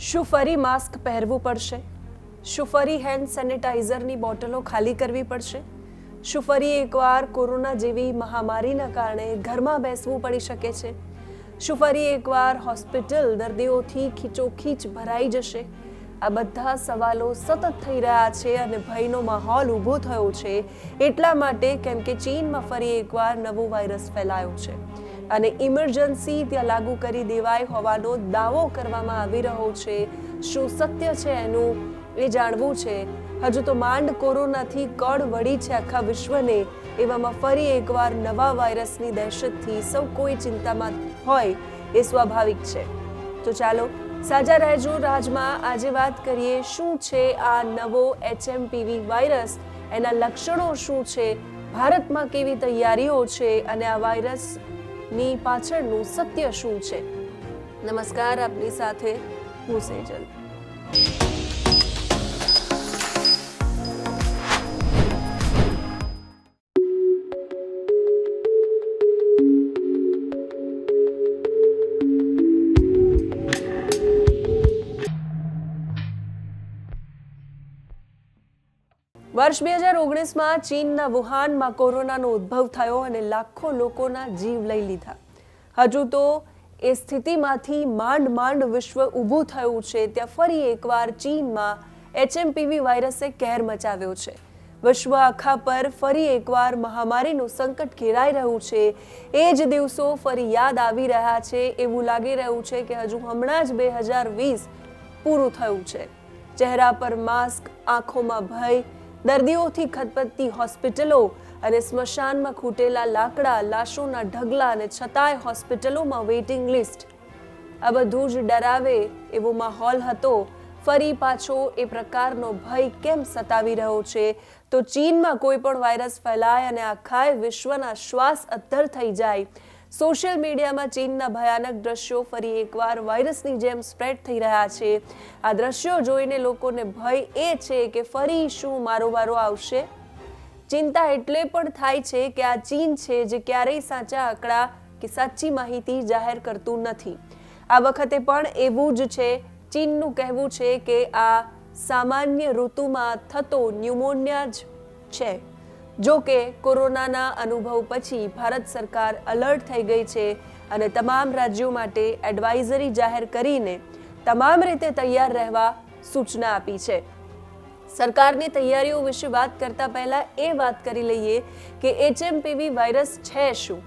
શું ફરી માસ્ક પહેરવું પડશે? શું ફરી હેન્ડ સેનિટાઈઝરની બોટલો ખાલી કરવી પડશે? શું ફરી એકવાર કોરોના જેવી મહામારીના કારણે ઘરમાં બેસવું પડી શકે છે? શું ફરી એકવાર હોસ્પિટલ દર્દીઓથી ખીચોખીચ ભરાઈ જશે? આ બધા સવાલો સતત થઈ રહ્યા છે અને ભયનો માહોલ ઊભો થયો છે એટલા માટે કેમ કે ચીનમાં ફરી એકવાર નવો વાયરસ ફેલાયો છે અને ઇમરજન્સી ત્યાં લાગુ કરી દેવાય હોવાનો દાવો કરવામાં આવી રહ્યો છે. શું સત્ય છે એનું એ જાણવું છે. હજુ તો માંડ કોરોનાથી કળ વળી છે આખા વિશ્વને, એવામાં ફરી એકવાર નવા વાયરસની દહેશતથી સૌ કોઈ ચિંતામાં હોય એ સ્વાભાવિક છે. તો ચાલો સાજા રહેજો રાજમાં. આજે વાત કરીએ શું છે આ નવો HMPV વાયરસ, એના લક્ષણો શું છે, ભારતમાં કેવી તૈયારીઓ છે અને આ વાયરસની પાછળનું સત્ય શું છે. નમસ્કાર, આપની સાથે હું સેજલ. વર્ષ 2019માં ચીનના વુહાનમાં કોરોનાનો ઉદ્ભવ થયો અને લાખો લોકોના જીવ લઈ લીધા. હજુ તો એ સ્થિતિમાંથી માંડ વિશ્વ ઊભું થયું છે ત્યાં ફરી એકવાર ચીનમાં HMPV વાયરસે કહેર મચાવ્યો છે. વિશ્વ આખા પર ફરી એકવાર મહામારીનું સંકટ ઘેરાઈ રહ્યું છે. એ જ દિવસો ફરી યાદ આવી રહ્યા છે. એવું લાગી રહ્યું છે કે હજુ હમણાં જ 2020 પૂરું થયું છે. ચહેરા પર માસ્ક, આંખોમાં ભય, દર્દીઓથી ખદબદતી હોસ્પિટલો અને સ્મશાનમાં ખૂટેલા લાકડા, લાશોના ઢગલા અને છતાંય હોસ્પિટલોમાં વેઇટિંગ લિસ્ટ. આ બધું જ ડરાવે એવો માહોલ હતો. ફરી પાછો એ પ્રકારનો ભય કેમ સતાવી રહ્યો છે? તો ચીનમાં કોઈ પણ વાયરસ ફેલાય અને આખા વિશ્વના શ્વાસ અદ્ધર થઈ જાય. સોશિયલ મીડિયામાં ચીનના ભયાનક દ્રશ્યો ફરી એકવાર વાયરસની જેમ સ્પ્રેડ થઈ રહ્યા છે. આ દ્રશ્યો જોઈને લોકોને ભય એ છે કે ફરી શું મારો વારો આવશે? ચિંતા એટલે પણ થાય છે કે આ ચીન છે જે ક્યારેય સાચા આંકડા કે સાચી માહિતી જાહેર કરતું નથી. આ વખતે પણ એવું જ છે. ચીનનું કહેવું છે કે આ સામાન્ય ઋતુમાં થતો ન્યુમોનિયા જ છે. જો કે કોરોનાના અનુભવ પછી ભારત સરકાર અલર્ટ થઈ ગઈ છે અને તમામ રાજ્યો માટે એડવાઇઝરી જાહેર કરીને તમામ રીતે તૈયાર રહેવા સૂચના આપી છે. સરકારની તૈયારીઓ વિશે વાત કરતા પહેલા એ વાત કરી લઈએ કે HMPV વાયરસ છે શું.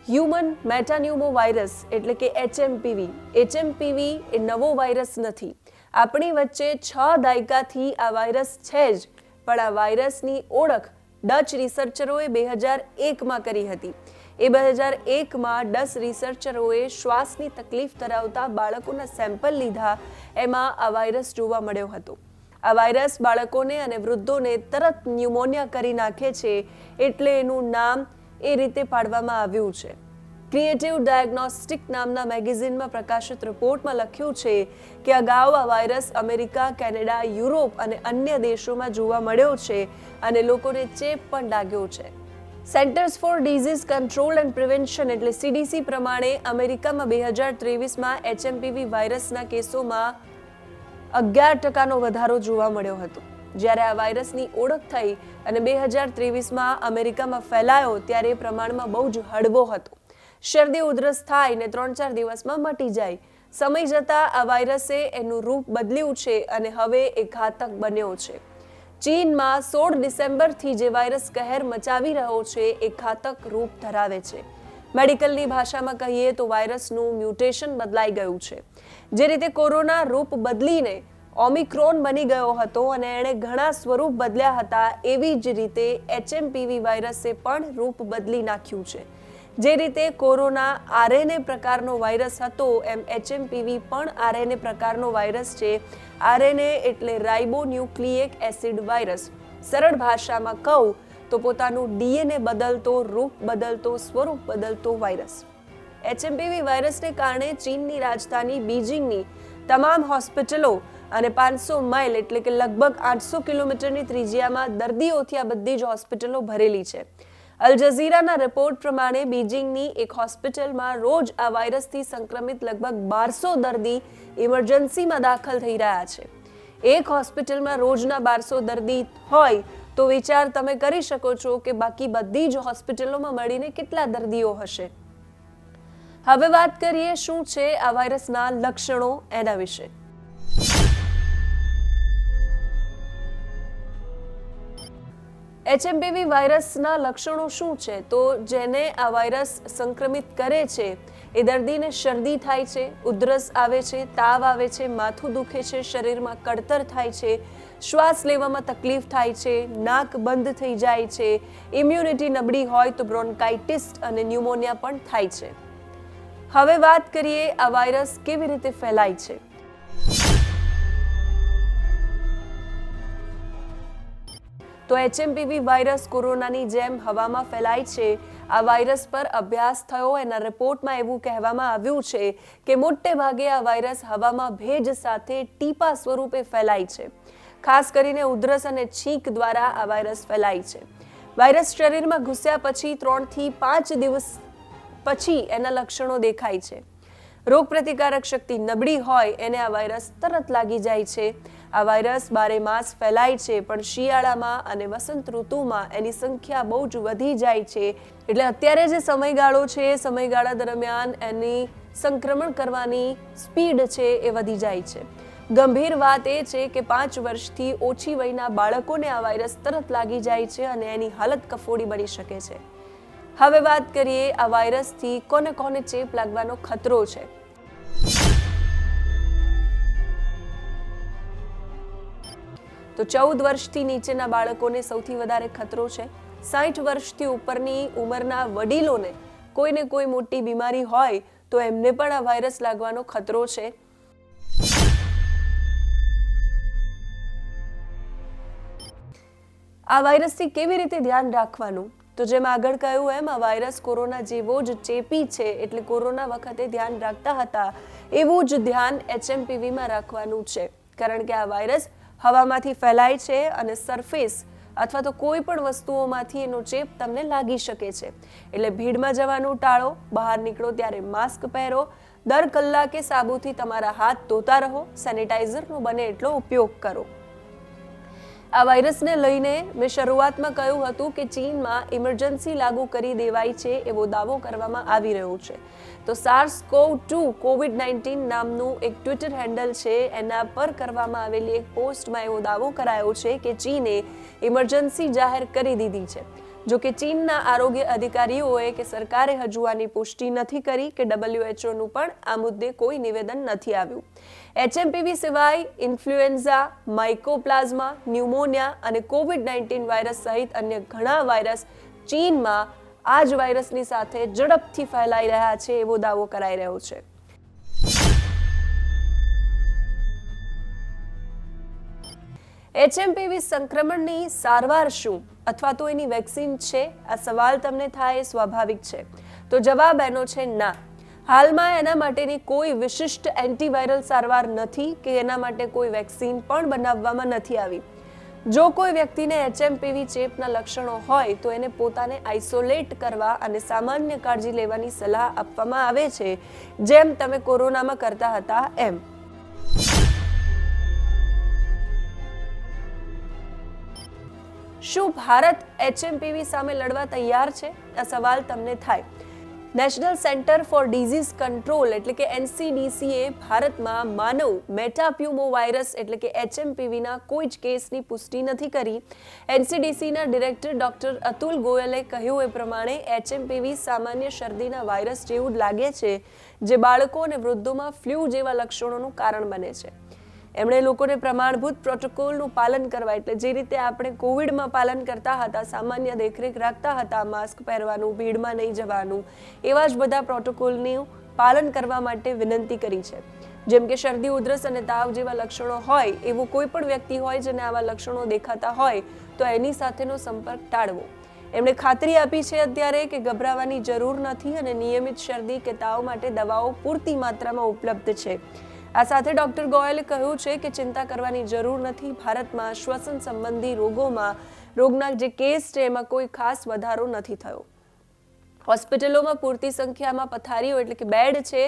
હ્યુમન મેટાન્યુમો વાયરસ એટલે કે HMPV. HMPV એ નવો વાયરસ નથી. આપણી વચ્ચે 6 દાયકાથી આ વાયરસ છે જ, પણ આ વાયરસની ઓળખ ડચ રિસર્ચરોએ 2001માં કરી હતી. એ 2001માં ડચ રિસર્ચરોએ શ્વાસની તકલીફ ધરાવતા બાળકોના સેમ્પલ લીધા. એમાં આ વાયરસ જોવા મળ્યો હતો. આ વાયરસ બાળકોને અને વૃદ્ધોને તરત ન્યુમોનિયા કરી નાખે છે, એટલે એનું નામ એ રીતે પાડવામાં આવ્યું છે. ક્રિએટિવ ડાયગ્નોસ્ટિક નામના મેગેઝિનમાં પ્રકાશિત રિપોર્ટમાં લખ્યું છે કે અગાઉ આ વાયરસ અમેરિકા, કેનેડા, યુરોપ અને અન્ય દેશોમાં જોવા મળ્યો છે અને લોકોને ચેપ પણ લાગ્યો છે. Centres for disease control and prevention એટલે CDC પ્રમાણે અમેરિકામાં 2023માં HMPV વાયરસના કેસોમાં 11% વધારો જોવા મળ્યો હતો. જ્યારે આ વાયરસની ઓળખ થઈ અને 2023માં અમેરિકામાં ફેલાયો ત્યારે એ પ્રમાણમાં બહુ જ હળવો હતો. શરદી ઉધરસ થાય ને 3-4 દિવસમાં મટી જાય. સમય જતાં આ વાયરસે એનું રૂપ બદલ્યું છે અને હવે એ ઘાતક બન્યો છે. ચીનમાં 16 ડિસેમ્બરથી જે વાયરસ કહેર મચાવી રહ્યો છે એ ઘાતક રૂપ ધરાવે છે. મેડિકલની ભાષામાં કહીએ તો વાયરસનું મ્યુટેશન બદલાઈ ગયું છે. જે રીતે કોરોના રૂપ બદલીને ઓમિક્રોન બની ગયો હતો અને એણે ઘણા સ્વરૂપ બદલ્યા હતા, એવી જ રીતે HMPV વાયરસે પણ રૂપ બદલી નાખ્યું છે. જે રીતે કોરોના RNA પ્રકારનો વાયરસ હતો એમ HMPV પણ RNA પ્રકારનો વાયરસ છે. RNA એટલે રાઇબોન્યુક્લિક એસિડ વાયરસ. સરળ ભાષામાં કહું તો પોતાનું DNA બદલતો, રૂપ બદલતો, સ્વરૂપ બદલતો વાયરસ. HMPV વાયરસને કારણે ચીનની રાજધાની બીજિંગની તમામ હોસ્પિટલો અને 500 માઇલ એટલે કે લગભગ 800 કિલોમીટરની ત્રિજ્યામાં દર્દીઓથી આ બધી જ હોસ્પિટલો ભરેલી છે. અલ જઝીરાના રિપોર્ટ પ્રમાણે બીજિંગની એક હોસ્પિટલમાં રોજ આ વાયરસથી સંક્રમિત લગભગ 1200 દર્દી ઇમરજન્સીમાં દાખલ થઈ રહ્યા છે. એક હોસ્પિટલમાં રોજના 1200 દર્દી હોય તો વિચાર તમે કરી શકો છો કે બાકી બધી જ હોસ્પિટલોમાં મળીને કેટલા દર્દીઓ હશે. હવે વાત કરીએ શું છે આ વાયરસના લક્ષણો એના વિશે. એચએમપીવી વાયરસના લક્ષણો શું છે? તો જેને આ વાયરસ સંક્રમિત કરે છે એ દર્દીને શરદી થાય છે, ઉધરસ આવે છે, તાવ આવે છે, માથું દુખે છે, શરીરમાં કળતર થાય છે, શ્વાસ લેવામાં તકલીફ થાય છે, નાક બંધ થઈ જાય છે, ઇમ્યુનિટી નબળી હોય તો બ્રોન્કાઇટિસ અને ન્યુમોનિયા પણ થાય છે. હવે વાત કરીએ આ વાયરસ કેવી રીતે ફેલાય છે. તો એચએમપીવી વાયરસ કોરોનાની જેમ હવામાં ફેલાય છે. આ વાયરસ પર અભ્યાસ થયો, એના રિપોર્ટમાં એવું કહેવામાં આવ્યું છે કે મોટે ભાગે આ વાયરસ હવામાં ભેજ સાથે ટીપા સ્વરૂપે ફેલાય છે. ખાસ કરીને ઉધરસ અને છીંક દ્વારા આ વાયરસ ફેલાય છે. વાયરસ શરીરમાં ઘૂસ્યા પછી 3 થી 5 દિવસ પછી એના લક્ષણો દેખાય છે. રોગપ્રતિકારક શક્તિ નબળી હોય એને આ વાયરસ તરત લાગી જાય છે. આ વાયરસ 12 માસ ફેલાય છે, પણ શિયાળામાં અને વસંત ઋતુમાં એની સંખ્યા બહુ જ વધી જાય છે. એટલે અત્યારે જે સમયગાળો છે એ સમયગાળા દરમિયાન એની સંક્રમણ કરવાની સ્પીડ છે એ વધી જાય છે. ગંભીર વાત એ છે કે 5 વર્ષથી ઓછી વયના બાળકોને આ વાયરસ તરત લાગી જાય છે અને એની હાલત કફોડી બની શકે છે. હવે વાત કરીએ આ વાયરસથી કોને કોને ચેપ લાગવાનો ખતરો છે. તો 14 વર્ષથી નીચેના બાળકોને સૌથી વધારે ખતરો છે. 60 વર્ષથી ઉપરની ઉંમરના વડીલોને કોઈને કોઈ મોટી બીમારી હોય તો એમને પણ આ વાયરસ લાગવાનો ખતરો છે. આ વાયરસથી કેવી રીતે ધ્યાન રાખવાનું? તો જેમ આગળ કહ્યું એમ આ વાયરસ કોરોના જેવો જ ચેપી છે, એટલે કોરોના વખતે ધ્યાન રાખતા હતા એવું જ ધ્યાન એચએમપીવીમાં રાખવાનું છે. કારણ કે આ વાયરસ હવામાંથી ફેલાય છે અને સરફેસ અથવા તો કોઈ પણ વસ્તુઓમાંથી એનો ચેપ તમને લાગી શકે છે. એટલે ભીડમાં જવાનું ટાળો, બહાર નીકળો ત્યારે માસ્ક પહેરો, દર કલાકે સાબુથી તમારા હાથ ધોતા રહો, સેનિટાઈઝરનો બને એટલો ઉપયોગ કરો. આ વાયરસને લઈને મેં શરૂઆતમાં કહ્યું હતું કે ચીનમાં ઇમરજન્સી લાગુ કરી દેવાય છે એવો દાવો કરવામાં આવી રહ્યો છે. તો SARS-CoV-2 COVID-19 નામનું એક ટ્વિટર હેન્ડલ છે, એના પર કરવામાં આવેલી એક પોસ્ટમાં એવો દાવો કરાયો છે કે ચીને ઇમરજન્સી જાહેર કરી દીધી છે. જો કે ચીનના આરોગ્ય અધિકારીઓએ કે સરકારે હજુ આની પુષ્ટિ નથી કરી કે WHOનું પણ આ મુદ્દે કોઈ નિવેદન નથી આવ્યું. એચએમપીવી સિવાય ઇન્ફ્લુએન્ઝા, માઇકોપ્લાઝમા, ન્યુમોનિયા અને COVID-19 વાયરસ સહિત અન્ય ઘણા વાયરસ ચીનમાં આ જ વાયરસની સાથે ઝડપથી ફેલાઈ રહ્યા છે એવો દાવો કરાઈ રહ્યો છે. એચએમપીવી સંક્રમણની સારવાર શું અથવા તો એની વેક્સિન છે? આ સવાલ તમને થાય એ સ્વાભાવિક છે. તો જવાબ એનો છે ના. હાલમાં એના માટેની કોઈ વિશિષ્ટ એન્ટીવાયરલ સારવાર નથી કે એના માટે કોઈ વેક્સિન પણ બનાવવામાં નથી આવી. જો કોઈ વ્યક્તિને એચએમપીવી ચેપના લક્ષણો હોય તો એને પોતાને આઇસોલેટ કરવા અને સામાન્ય કાળજી લેવાની સલાહ આપવામાં આવે છે, જેમ તમે કોરોનામાં કરતા હતા એમ. શું ભારત એચએમપીવી સામે લડવા તૈયાર છે? આ સવાલ તમને થાય. National centre for disease control એટલે કે NCDCએ ભારતમાં માનવ મેટાપ્યુમો વાયરસ એટલે કે એચએમપીવીના કોઈ જ કેસની પુષ્ટિ નથી કરી. NCDCના ડિરેક્ટર ડોક્ટર અતુલ ગોયલે કહ્યું એ પ્રમાણે એચએમપીવી સામાન્ય શરદીના વાયરસ જેવું જ લાગે છે, જે બાળકો અને વૃદ્ધોમાં ફ્લૂ જેવા લક્ષણોનું કારણ બને છે. એમણે લોકોને પ્રમાણભૂત પ્રોટોકોલનું પાલન કરવા, એટલે જે રીતે આપણે કોવિડમાં પાલન કરતા હતા, સામાન્ય દેખરેખ રાખતા હતા, માસ્ક પહેરવાનું, ભીડમાં નહીં જવાનું, એવા જ બધા પ્રોટોકોલનું પાલન કરવા માટે વિનંતી કરી છે. જેમ કે શરદી, ઉધરસ અને તાવ જેવા લક્ષણો હોય એવું કોઈ પણ વ્યક્તિ હોય જેને આવા લક્ષણો દેખાતા હોય તો એની સાથેનો સંપર્ક ટાળવો. એમણે ખાતરી આપી છે અત્યારે કે ગભરાવાની જરૂર નથી અને નિયમિત શરદી કે તાવ માટે દવાઓ પૂરતી માત્રામાં ઉપલબ્ધ છે. આ સાથે ડોક્ટર ગોયલે કહ્યું છે કે ચિંતા કરવાની જરૂર નથી. ભારતમાં શ્વસન સંબંધી રોગોમાં રોગના જે કેસ છે એમાં કોઈ ખાસ વધારો નથી થયો. હોસ્પિટલોમાં પૂરતી સંખ્યામાં પથારીઓ એટલે કે બેડ છે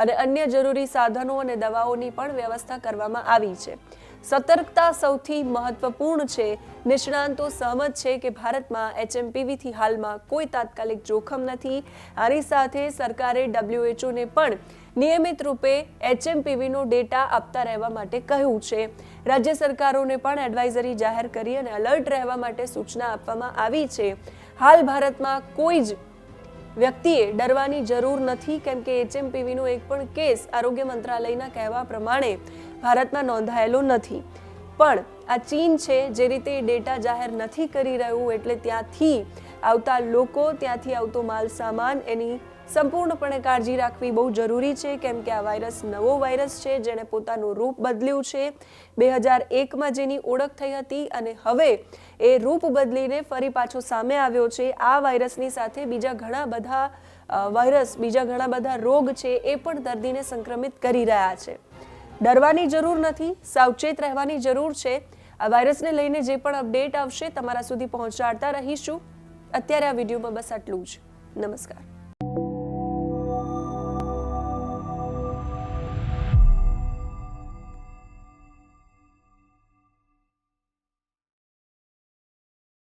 અને અન્ય જરૂરી સાધનો અને દવાઓની પણ વ્યવસ્થા કરવામાં આવી છે. સતર્કતા સૌથી મહત્વપૂર્ણ છે. નિષ્ણાંતો સહમત છે કે ભારતમાં HMPVથી હાલમાં કોઈ તાત્કાલિક જોખમ નથી. આની સાથે સરકારે WHOને પણ નિયમિત રૂપે HMPVનો ડેટા આપતા રહેવા માટે કહ્યું છે. રાજ્ય સરકારોને પણ એડવાઇઝરી જાહેર કરી અને એલર્ટ રહેવા માટે સૂચના આપવામાં આવી છે. હાલ ભારતમાં કોઈ જ વ્યક્તિએ ડરવાની જરૂર નથી, કેમ કે HMPVનો એક પણ કેસ આરોગ્ય મંત્રાલયના કહેવા પ્રમાણે ભારતમાં નોંધાયેલો નથી. પણ આ ચીન છે જે રીતે ડેટા જાહેર નથી કરી રહ્યું, એટલે ત્યાંથી આવતા લોકો, ત્યાંથી આવતો માલ સામાન, એની સંપૂર્ણપણે કાળજી રાખવી બહુ જરૂરી છે, કેમ કે આ વાયરસ નવો વાયરસ છે જેણે પોતાનું રૂપ બદલ્યું છે. 2001માં જેની ઓળખ થઈ હતી અને હવે એ રૂપ બદલીને ફરી પાછો સામે આવ્યો છે. આ વાયરસની સાથે બીજા ઘણા બધા રોગ છે એ પણ દર્દીને સંક્રમિત કરી રહ્યા છે. ડરવાની જરૂર નથી, સાવચેત રહેવાની જરૂર છે. આ વાયરસને લઈને જે પણ અપડેટ આવશે તમારા સુધી પહોંચાડતા રહીશું. અત્યારે આ વિડીયોમાં બસ આટલું જ. નમસ્કાર.